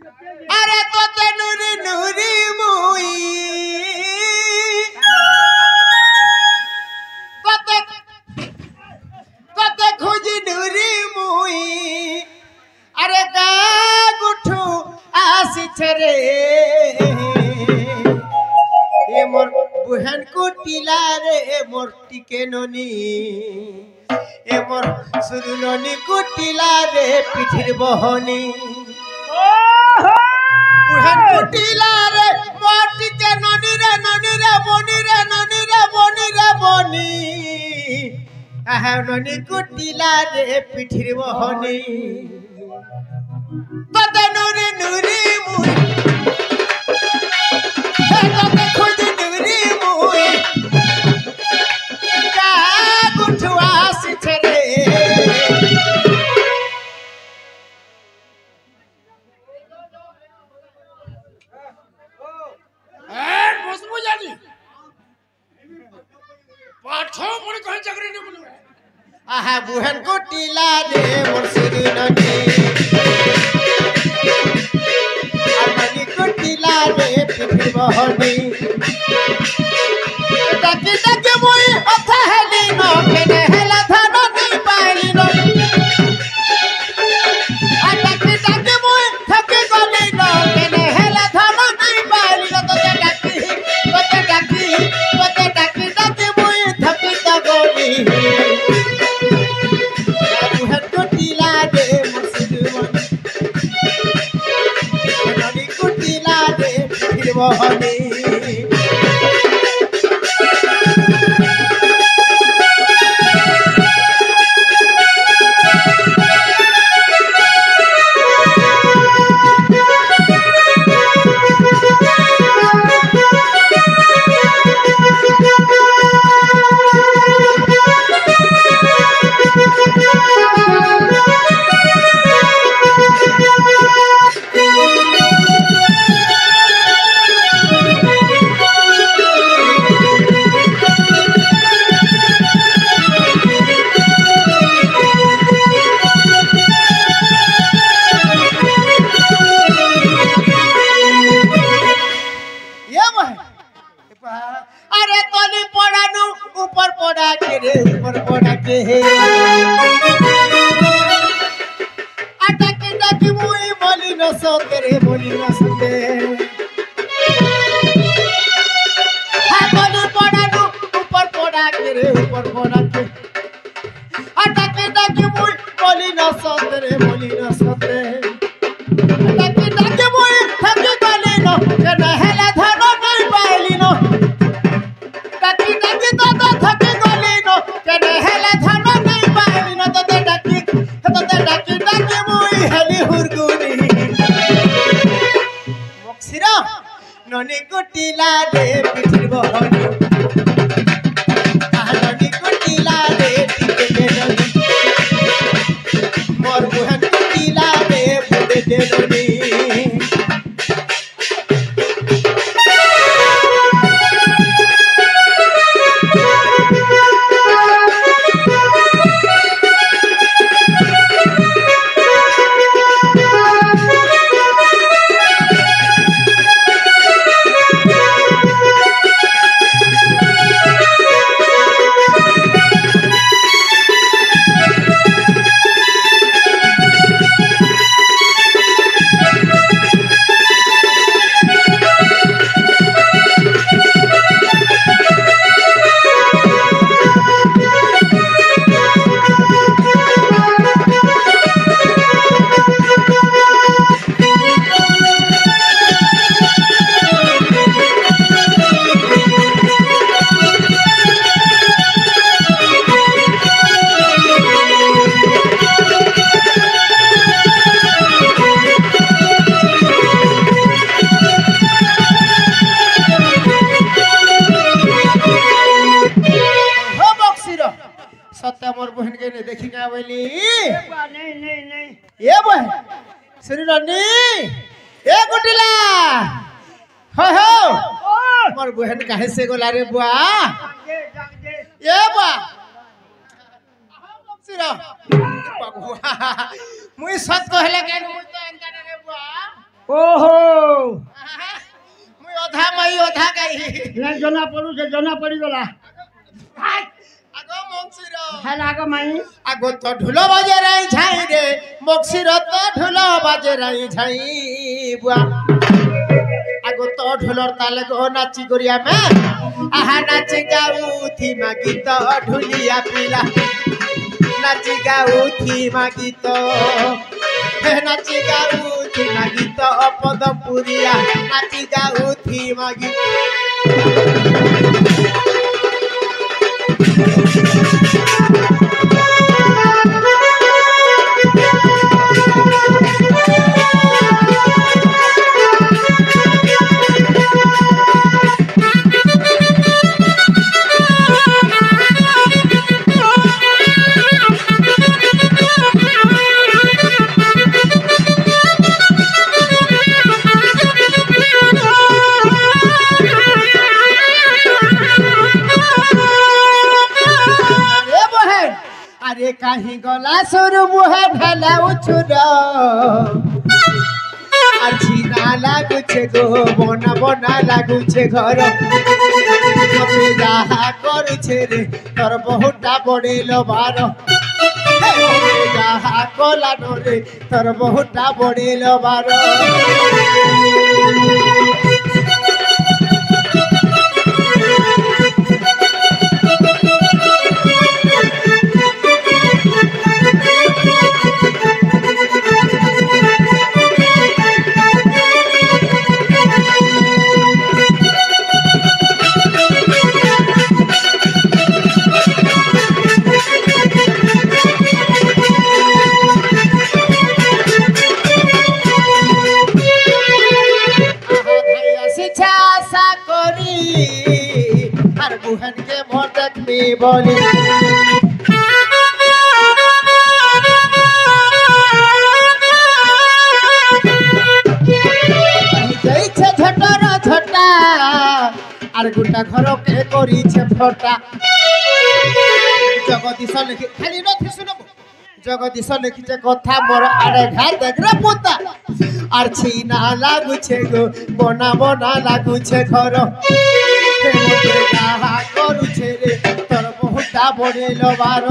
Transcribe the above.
अरे तोते नुरी नुरी मुई तोते तोते खुजी नुरी मुई अरे गा गुठू आसी छरे ए मोर बुहन को टिला रे मोर टिके ननी ए मोर सुरु ननी को टिला रे पिठिर बहनी बुहन को टिला रे मोर टिके ननी रे बनी रे ननी रे बनी रे बनी आहा ननी को टिला रे पिठिर बहनी तोते नुरी नुरी मुई तोते खुजी नुरी मुई का गुठुआ सिछरे मजबू जानी पाठो मुड़ कहीं चक्री नहीं बोलूं आहा बुहन को टीला रे मोर सिरी ननी आमनी को टीला रे पिठिर बहनी डाकी डाकी मुई अथा हेली न केने हेला धन नी पाइली न आ डाकी डाकी मुई थकी गली न केने हेला धन नी पाइली न तोते डाकी डाकी मुई थकी त गली बुहन को टीला रे मोर सिरी ननी को टीला रे पिठिर बहनी अरे तोली पड़ानु ऊपर पड़ा के रे ऊपर पड़ा के हे अटक टक मुई बोली न सोते रे बोली न सोते हां तोली पड़ानु ऊपर पड़ा के रे ऊपर पड़ा के अटक टक मुई बोली न सोते रे बोली न सोते अटक टक मुई थकी गली न के नहला धन नहीं पाइली न डाकी डाकी तो थकी गली न केने हेला धन नहीं पाइली न तोते डाकी मुई हेली हुरगुनी मक्सिरा ननी कुटिला रे पिठिर बहनी ननी कुटिला रे टिके ननी मोर बुहन कुटिला रे फुदे दे ननी सत्य मोर बहन के ने देखी ना बोली नहीं ये बहन सुनी ननी ए गुटिला हो मोर बहन काहे से गोला रे बुआ ये बुआ सिरा मुई सत कहले के मुई तो एंता रे बुआ ओहो মুই অধা মাই অধা গাই না জনা পড়ি গলা আগো মংসির হ্যাঁ আগো মাই আগো তো ঢোল বাজে রাই ঝাই রে মংসির তো ঢোল বাজে রাই ঝাই বুয়া আগো তো ঢোলর তালে গো নাচি করিয়া মে আহা নাচি গাউথি মাগিত ঢুলিয়া পিলা নাচি গাউথি মাগিত নাচি গাউথি মাগিত পদম পুরিয়া নাচি গাউথি মাগিত আরে কাহি গলা সরু মুহে ঢালা উছুর আর ছিনা লাগুছে গো বনা বনা লাগুছে ঘর মতে যাহা করছে রে তোর বহুটা বড়েল বার মতে যাহা কলানো রে তোর বহুটা বড়েল বার আর বুহানকে মদক মে বলি যাইছে ঝটর ঝটা আর গোটা ঘরকে করিছে ফটা জগদীশ লিখি খালি নথি শুনব জগদীশ লিখিছে কথা মোর আড়ে ঘাট দেখরে পোতা আর ছিনা লাগুছে গো বনা বনা লাগুছে ঘর মতে যাহা করুছে রে তোর বহুটা বড়েল বার